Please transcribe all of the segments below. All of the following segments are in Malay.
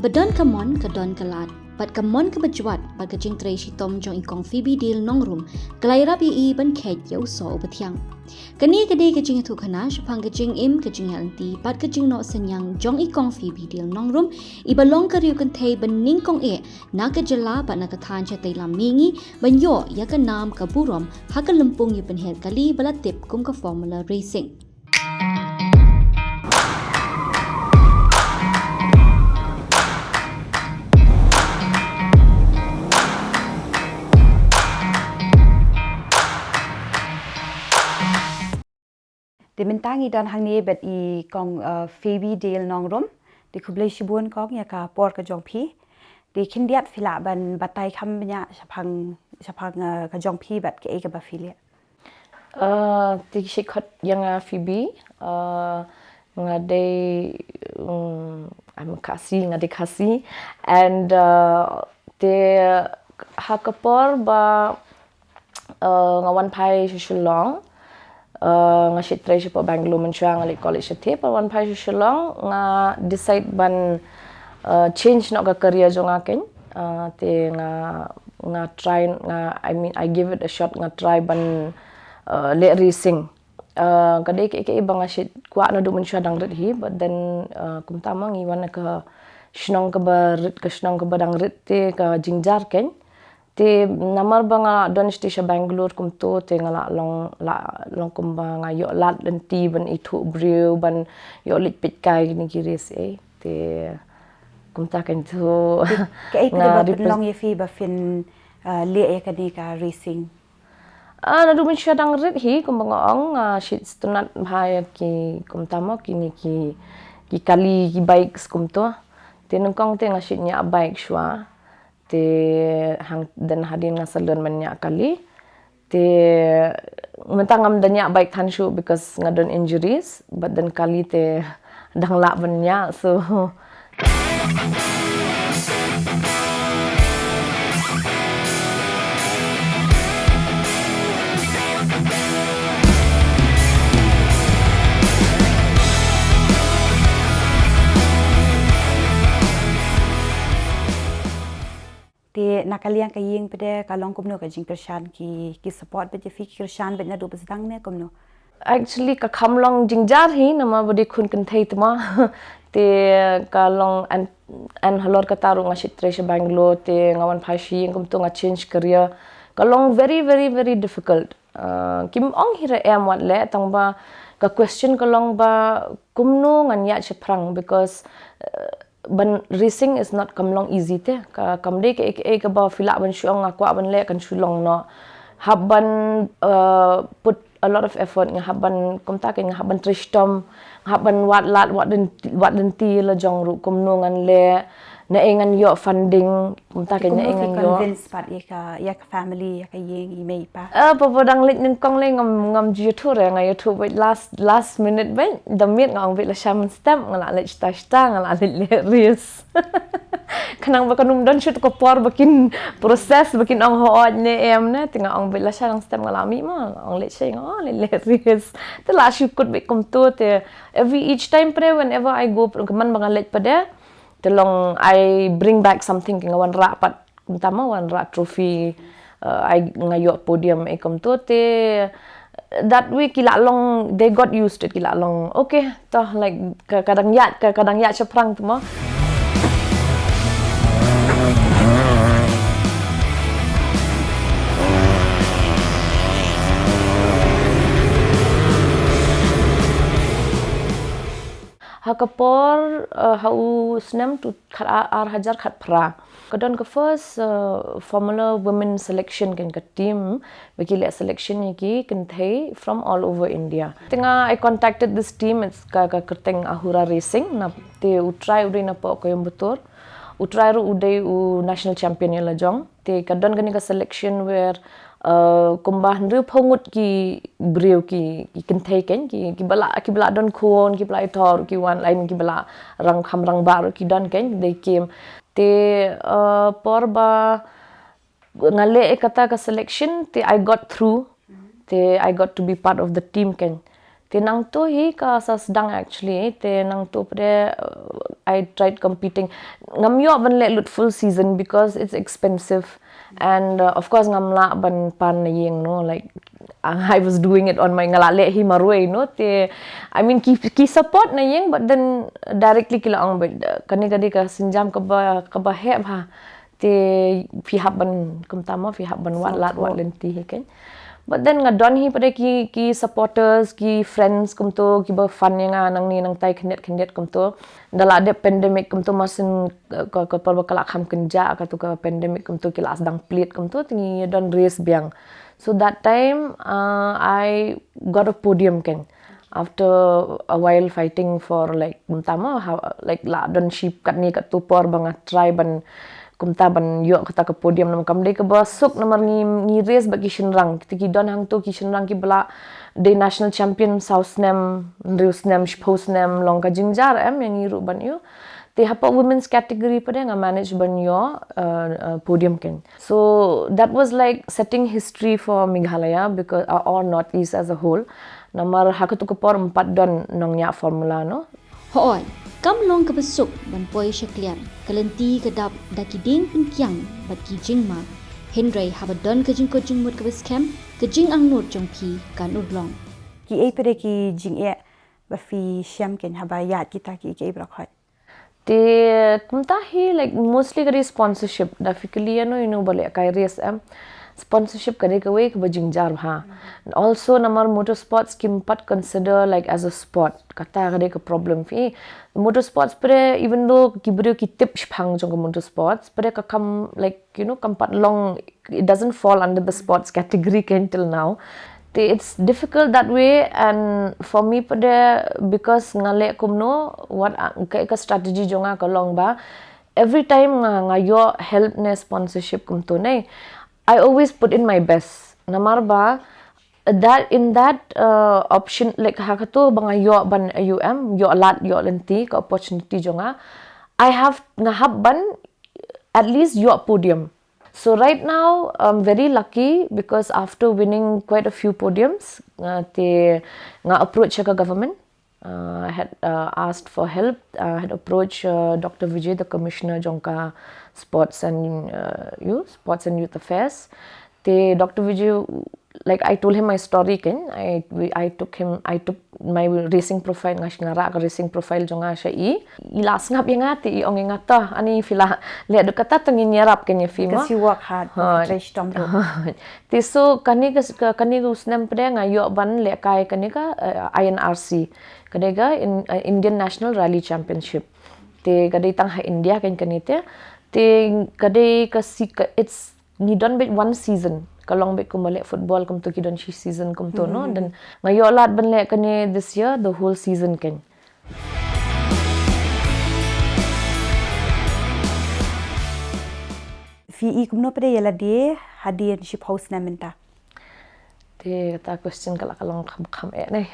Habadon kamon ke don kelat, bat kamon ke berjuat, bat ke jing tray shitom jong ikong Phoebe deal Nongrum, kelai rap i ban ket yau so ubetiang. Kani kedi ke jing tu kana, shapang ke jing im ke Jingiaidlynti, bat ke jing no senyang jong ikong Phoebe deal Nongrum, iba long ke riu kentay ban ning kong na ke jela bat na ke than chatay lam mingi, ban yo ya ke nam ke burom, ha ke lempung yu penher kali balatip kum ke formula racing. Dimintangi dan hangni bet I kong Phoebe deal Nongrum di kublai shibun kong ya ka por ka jong pi di kindiat fila ban batai kam banya sapang ka jong pi bat ke e ka ba filia Ti shikot yang Phoebe ngade I'm kasi and te hakapor ba ngawan pai shulong nga shitre po Bangalore mensyang ali college te pa wan pai shulong nga decide ban change no ka career jong akin te nga try nga I give it a shot nga try ban le racing kadai ke ibang nga shit kwa na du mensya dang rit hi but then kum tama ngi wan ka shnong ka barit ka shnong ka badang rit te ka jingjar ken te namar banga don station Bangalore kum to te ngala long kum banga yo lat lenti ban itu brew ban yo lit pit kai ni kiris te kum ta ken to ke e pa long ye fi ba fin le e ka ni ka racing na du mensya dang rit hi kum banga ong shit stunat bhaya ki kum tama ki kali ki bikes kum to te nungkong te nga shit nya bike shwa te hang dan hadin nga salon manya kali te mentangam danya baik thanshu because ngadon injuries but then kali te dang la banya so te nakaliang ka ying pede kalong kumno ka jing kershan ki support be fi kershan be na do besdang ne kumno actually ka khamlong jingjar hi nama bodi khun kan thei tma te kalong an halor ka taru nga shitre she Bangalore te ngawan phashi ngum to nga change career kalong very difficult kim ong hira em wat le tangba ka question kalong ba kumno ngan ya che prang because ban racing is not kamlong easy te ka kamde ke ba fila ban shuang akwa ban le kan shulong no haban put a lot of effort nga haban komta ke nga haban trishtom haban wat lenti la jong ru komno ngan le na engan yo funding komta ke na engan yo convince pat ya ka family ya ka ying I mei pa dang lit nin kong le ngam YouTube nga YouTube wait last minute ben damit ngong wait la sham stamp ngala le sta ngala le ris kanang ba kanum don shoot ko por bakin process bakin ong hood ne em ne tinga ong wait la shang stamp ngala mi ma ong le che ngo le ris te la shoot be kom to te each time pre whenever I go man bang let pa de telong I bring back something nga wan ra pat tama wan ra trophy I ngayo podium kom to te that week kila long they got used to it kila long okay toh like kadang ya chaprang tmo hakapor hau snem tu ar hajar khat pra kadon ka first formula women selection kan ka team bakile selection ki kan thai from all over India tinga I contacted this team it's ka kerteng ahura racing na te utrai udai na po Coimbatore utrai ru udai national champion la jong te kadon kan ka selection where kumbah nru phongut ki brew ki kenthai ken ki bala don khon ki bala thor ki wan line ki bala rang kham rang bar ki don ken they came te por ba ngale kata ka selection te I got through te I got to be part of the team ken Tenang tu hi ka sa sedang actually. Tenang tu pada I tried competing. Ngam yo ban let lut full season because it's expensive. And of course ngam la ban pan yeng no like I was doing it on my ngalale hi marwe no te I mean ki support na yeng but then directly kila ang kani ka sinjam ka ba he ha te pihak ban kumtama pihak ban wat lat wat lenti hi kan. But then nga don hi pada ki supporters, ki friends kumto, ki ba fun yang nang ni nang tai kendet kumto. Dala ada pandemic kumto masin ka perbakalak ham kenja ka tu ka pandemic kumto kila sedang pelit kumto tingi don race biang. So that time I got a podium kan. After a while fighting for like kumtama like la don sheep kat ni kat tupor bang try ban kumta ban yo kata ke podium nam kam dei ke basuk nomor ni race bagi shinrang ki don hang to ki shinrang ki bala de national champion southnem rusnem shposnem longka jingjar yang iru ban yo te hapa women's category pada nga manage ban yo podium ken. So that was like setting history for Meghalaya because or Northeast as a whole. Nomor hakatu ke por 4 don nongnya formula no. Hoon, kam long ka besuk ban poi syaklian, kalenti kedap daki ding penkiang bat ki jingma. Henry habadon ka jing ko jing mut ka bes camp, ka jing ang nut jong pi kan udlong. Ki ai pada ki jing ba fi syam ken haba yat kita ki brakhat. Te kumtahi like mostly kari sponsorship da fikli you know bale kai race sponsorship kare ka way ka bajingjar ha. And also namar motorsports kimpat consider like as a sport kata kare ka problem fi motorsports pare even though kibrio ki tip phang jong motorsports pare ka kam like you know kampat long it doesn't fall under the sports category until now. It's difficult that way and for me pada because ngale kumno what ka strategy jonga ka long ba every time ngayo help ne sponsorship kumto nei I always put in my best. Namar ba that in that option like hakato banga yo ban yo alat yo lenti ka opportunity jonga I have ngahab ban at least yo podium. So right now I'm very lucky because after winning quite a few podiums te nga approach ka government. I had asked for help. I had approached Dr. Vijay, the commissioner jongka sports and youth affairs. Te Dr. Vijay, like I told him my story ken. I took my racing profile ngasnara ka racing profile jonga sha ilas ngap yang ati ong ngata ani fila le do kata tengin nyarap ken fi ma. Because you work hard fresh tom ro. Te so kani usnam pre ngayo ban le kai kani ka INRC kadega in Indian National Rally Championship. Te kadai tang ha India kan kanite te kadai ka it's ni don bet one season kalong bet kumale football kum to kidon shi season kum to no dan ngayo lat ban le kane this year the whole season kan. Fi kumno pada yala de hadian ship house na menta. Te kata question kalong kham nei.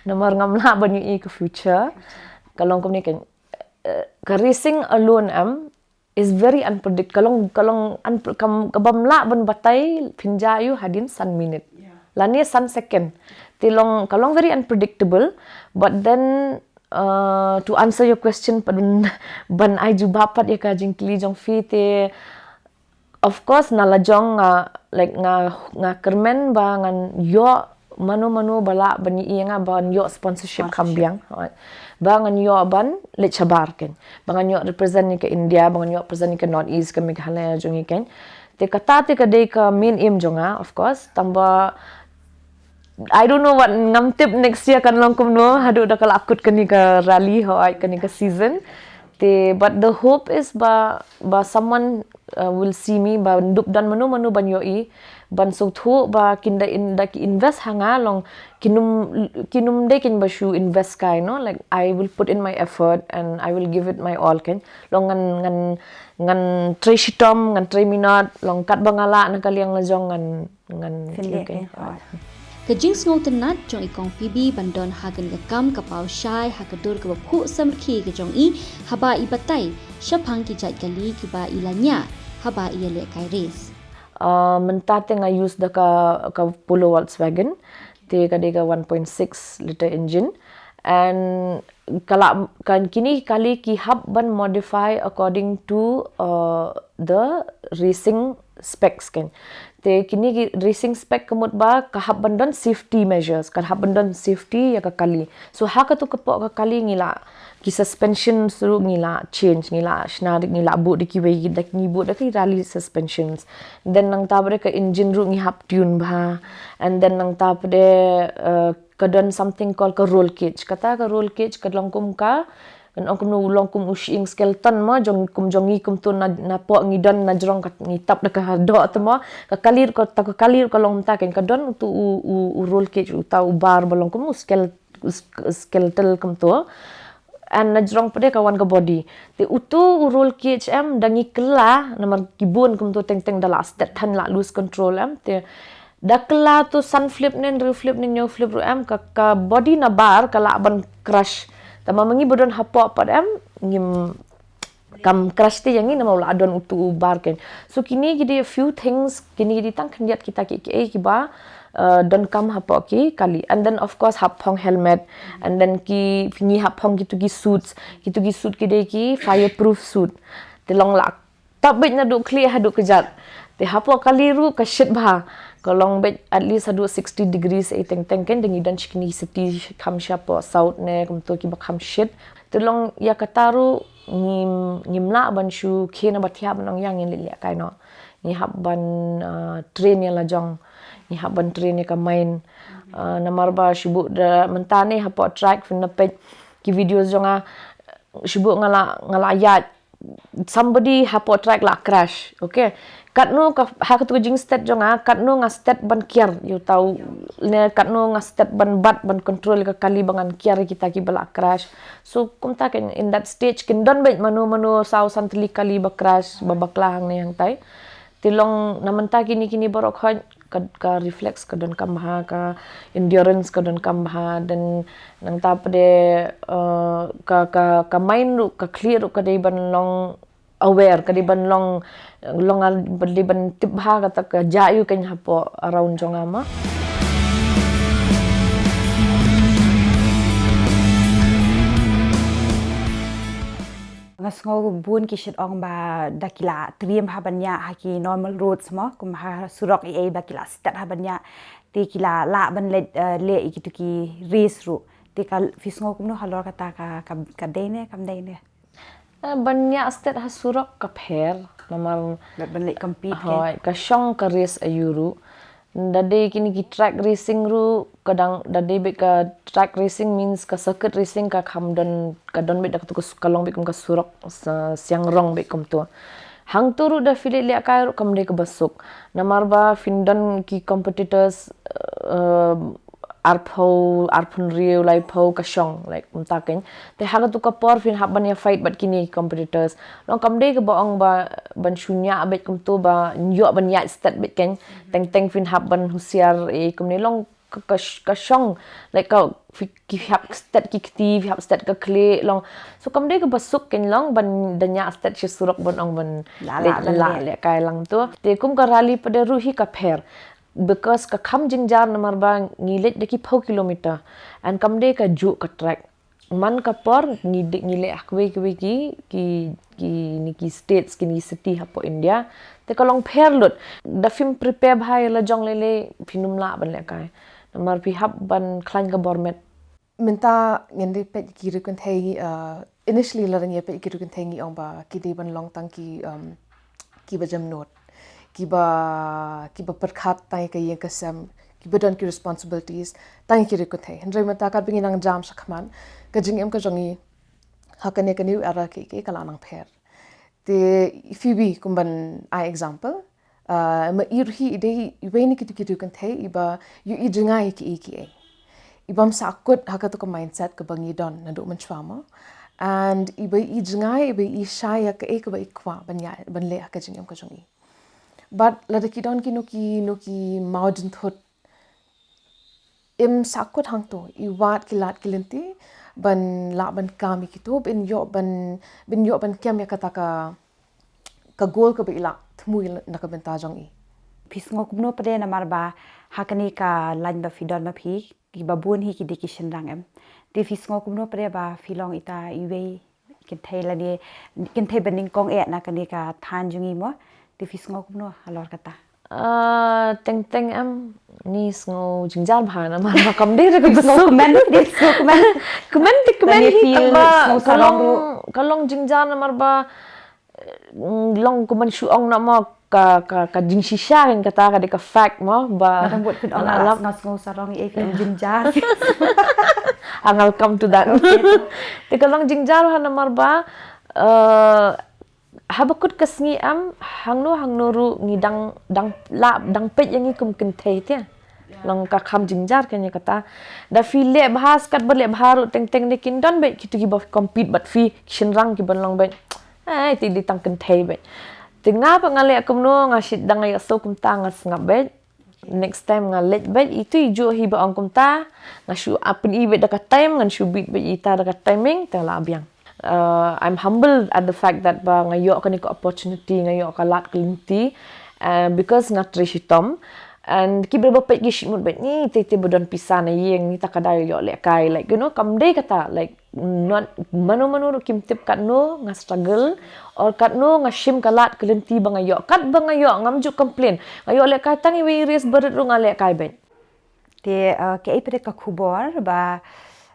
Nomor ngamla ban yu ke future kalong kum ni kan ka racing alone is very unpredictable. Kalong kabamla ban batai pinjayu hadin san minute. Lani san second. Tilong kalong very unpredictable. But then to answer your question ban ai jubapat ya ka jingkli jong fi te of course nalajong like nga kermen ba ngan yo manu bala ban ienga ban yo sponsorship kambiang bangan yo ban le chabar ken bangan yo represent ni ke India bangan yo represent ni ke Northeast ke Meghalaya jongi ken te kata te ka de ka main aim jonga of course tamba I don't know what ngam tip next year kan long kum no hadu da kala akut kani ka rally ho ai kani ka season te but the hope is ba someone will see me ba dup dan manu ban yo ban so thu ba kinda invest hanga long kinum de kin bashu invest kai no like I will put in my effort and I will give it my all ken long ngan tray shitom ngan tray minat long kat bangala na kaliang la jong ngan ken Kajing ngau tenat jong ikong Phoebe bandon hagen gakam kapau syai hakadur ke bapuk samrki ke jong haba ibatai syapang ki jat kali ki ba ilanya haba Jingialehkai race. Mentate nga use da ka pulo Volkswagen Te kadega 1.6 liter engine. And kalau kan kini kali ki hub ban modify according to the racing specs kan. Te kini ki racing spec kemut ba kahap bandan safety measures, kahap bandan safety ya kali. So haka tu kepok kali ngila ki suspension suruh ngila change ngila shnarik ngila bu diki wei dak ngibut dak rally suspensions. Then nang tabre ke engine ru ngihap tune ba. And then nang tabde kadon something called ka roll cage. Kata ka roll cage kadlongkum ka kan ongkum nu longkum ushing skeleton ma jong jongi kum tu na po ngidon na jrong kat ngitap dak do tu ma ka kalir ka kalir ka long ta kan kadon tu u roll cage u ta u bar balongkum skeletal kum tu and na jrong pade kawan ka body te utu roll cage dangi kela namar kibun kum tu teng teng dala stat than la lose control te dakla tu sun flip nen rear flip nen new flip ru ka body na bar kala ban crush tama mangi bodon hapok pad ngim kam crush te yangi nama ula adon utu bar ken. So kini gidi a few things kini gidi tang kendiat kita ki ba don kam hapok ki kali. And then of course hapong helmet and then ki ngi hapong gitu ki suits kide ki fireproof suit te long lak tabit na du clear hadu kejat te hapok kali ru ka shit ba kalong bet at least hadu 60 degrees teng teng ken dengi dan chikni city kam shapo south ne kum to ki bakam shit telong ya kataru ngimla ban shu khena bathiab nong yang in le kai no ni hab ban train ya la jong ni hab ban train ya ka main namar ba shubu da mentane hapo track fin na pet ki videos jonga shubu ngala ya somebody hapo track la crash okay katno ka hakatu jing stat jonga katno nga stat ban kiar you tahu ne katno nga stat ban bat ban control ka kali bangan kiar kita ki bala crash. So kumta ken in that stage ken don bet manu sau santli kali ba crash babaklah hang ne yang tai tilong namanta kini borok han ka reflex ka don kamha ka endurance ka don kamha dan nang tapde ka main ru ka clear ru ka dei ban long aware kadi ban long bali ban tibha kata ka jayu kan hapo around jongama. Ngasngau bun ki shit ong ba dakila triam habanya haki normal roads mo kum ha surok bakila stat habanya ti kila la ban le ikitu ki race ru ti kal fisngau kum no halor kata ka dene kam dene banyak stat hasurok ka pher namar ban le compete hoy ka shong ka race ayuru dade kini ki track racing ru kadang dade be ka track racing means ka circuit racing ka kham don ka don be dak tu kalong be kum ka surok siang rong be kum tu hang turu da file le kai ru kam de ka basuk namar ba findon ki competitors arpun rio lai po ka shong like mtaken te haga tu ka por fin haban ya fight but kini competitors long kam de ka baong ba ban shunya bet kum tu ba nyo ban ya stat bet ken teng fin haban husiar kum ni long ka shong like ka ki hap stat ki kti hap stat ka kle long so kam de ka basuk ken long ban danya stat shi surok ban ong ban la le kai lang tu te kum ka rally pada ruhi ka pher because ka kham jingjar namar ba ngilet deki 4 kilometer and kam de ka ju ka track man ka por ngile akwe ki ni ki states ki ni city hapo India te ka long pher lut da film prepare bhai la jong lele phinum la ban le kai namar pi hab ban klan ka bormet minta ngende pet ki ru kan thei initially la rang pet ki ru kan thei ngi ong ba ki de ban long tang ki ba jam note kiba perkhat tai ka ye kasam kiba don ki responsibilities tai ki rekut hai hendrai mata ka bingin ang jam sakman ka jing em ka jongi hakane ka new era ki kala nang pher te Phoebe kumban I example ma irhi ide iweni ki kan thai iba yu I jingai ki ibam sakut hakato ka mindset ka bangi don nadu man chwama and iba I jingai iba I shaya ka ba ikwa ban le ka jing em ka jongi but ladaki don ki noki mountain thot im sakut hang to I wat ki lat kilinti ban la ban kami ki to bin yo ban kyam ya kata ka goal ka bila thmui na ka benta jong I pisngo kumno pada namar ba hakani ka lain ba fidon ma phi ki babun hi ki dikishin rang em ti pisngo kumno pada ba filong ita iwe kin thai la ni kin thai bening kong e na kani ka than jungi mo ti pisngo kumno alor kata teng em ni sngo jingjal bhana mar ba kam de ko komen hi kalong jingjal mar ba long ko man shu ong na mo ka jing shisha kan kata ka de ka fact mo ba buat kun alam ngo sarong e jingjal I'll come to that. Te kalong jingjal han mar ba habakut kasngi am hangno ru ngi dang pet yang ikum kenthe te long ka kham jingjar kan kata da fi le bahas kat ber le baharu teng ne kin don be kitu ki ba compete but fi shinrang ki ban long be ai ti di tang kenthe be te nga pa ngale akum no nga shit dang ya so kum ta nga ngap be next time nga let be itu ijo hi ba ong kum ta nga shu apin i be da ka time ngan shu bit be ita da ka timing ta la biang I'm humbled at the fact that ba ngayok kani ko opportunity ngayok ka lat kelinti because ngat rishitom and ki berba pet gi shimut bet ni te bodon pisan yeng ni takadai yo lekai like you know kam de kata like not mano kim tip kat no nga struggle or kat no nga shim kalat kelinti ba ngayok kat ba ngayok ngamju complain ngayok lekai tangi we res berit ru nga lekai ben te ke ipre ka khubor ba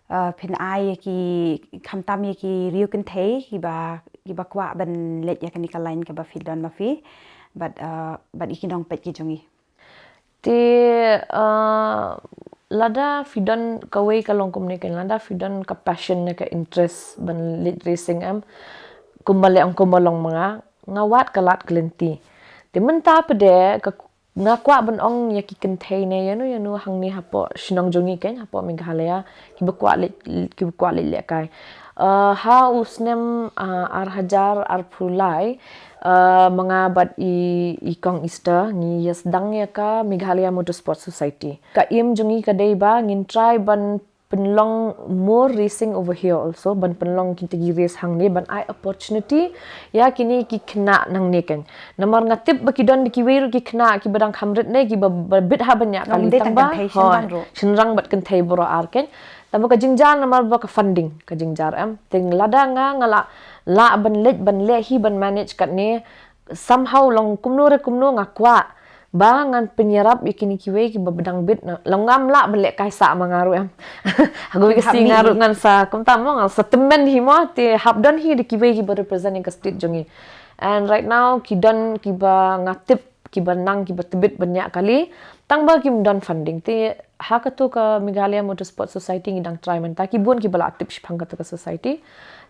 Pynher ki khamtam ki riu kan thei ki ba kwa ban let ya kan lain ka ba fidon ma fi but ikinong pet ki jongi te lada fidon kawai kalong komunikan lada fidon ka passion ka interest ban lit racing am kumbale ang kumalong mga ngawat kalat kelinti te menta pede ka nga kwa ban ong ya ki kenthe ne yanu hang ni hapo shinong jongi ken hapo Meghalaya ki bakwa le kai ha usnem ar hajar ar pulai mga bat i kong Easter ni yasdang ya ka Meghalaya Motorsport Society ka im jongi ka dei ba ngin try ban penlong more racing over here also ban penlong kita gi race hang ni ban ai opportunity ya kini ki kena nang ni kan namar ngatip baki don ki weiru ki kena ki badang khamret ne ki bit ha banyak kali tamba shinrang bat kan thai boro ar ken tamba ka jingjar namar ba ka funding ka jingjar am ting lada nga ngala la ban le hi ban manage kat ni somehow long kumno ngakwa bangan penyerap ikini kiwe ki babedang bit longam la belek kaisa mangaru am aku kasi ngaru ngan sa kumtamo ngal sa temen hi mo te habdon hi de kiwe ki represent ka state jongi and right now ki don ki ba ngatip ki banang ki batebit banyak kali tangba ki don funding te hakatu ka Meghalaya Motorsport Society ngidang try man ta ki bon ki bala tip shpang ka society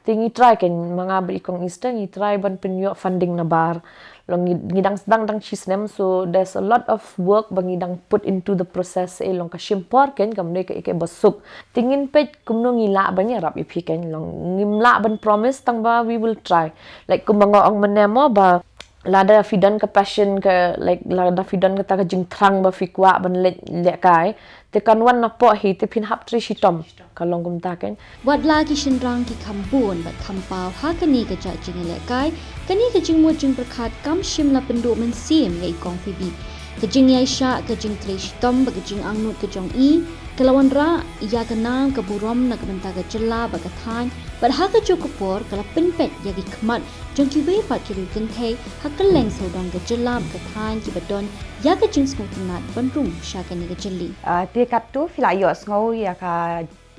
tingi try ken mga berikong Easter ngi try ban penyo funding na bar long ngidang sedang chisnem so there's a lot of work bangidang put into the process long ka shimpor ken kamne ka ike basuk tingin pet kumno ngila banya rap ipi ken long ngimla ban promise tangba we will try like kumanga ong menemo ba lada fidan ka passion ka like lada fidan ka ta ka jingthrang ba fikwa ban le kai te kanwan na po hi te phin hap tri shitom kalong kum ta ken wadla ki shinrang ki khambun bat khampau ha kani ka cha Jingialehkai kani ka jingmo jing prakhat kam shimla pendu men sim ngai kong Phoebe ka jingyai sha ka jing tri shitom ba ka jing angnut ka jong i kalawan ra ya ka nam ka burom na ka banta ka chilla ba ka than bat ha ka jokupor kala pinpet ya ki khmat jong ki we pat ki ru thei ha ka leng so dong ka chilla ba ka than ki badon ya ka jing skong tinat ban rum sha ka ni ka chilli te kat tu filayo sngo ya ka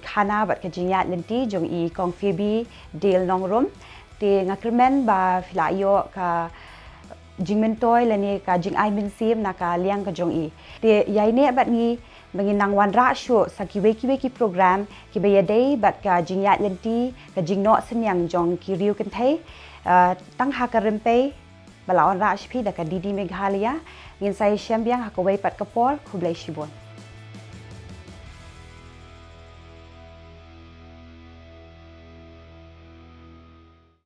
khana bat ka Jingiaidlynti jong i kong Phoebe Dale Nongrum te ngakrmen ba filayo ka jingmentoy lani ka jingai min sim na ka liang ka jong i te yai ne bat ni menginang wan ra shu sa ki weki program ki be yadei bat ka Jingiaidlynti ka jingno senyang jong ki riu kan thai tang ha ka rempe balawan ra shpi da ka didi Meghalaya ngin sai shambiang ha ko wei pat kapor khublai shibon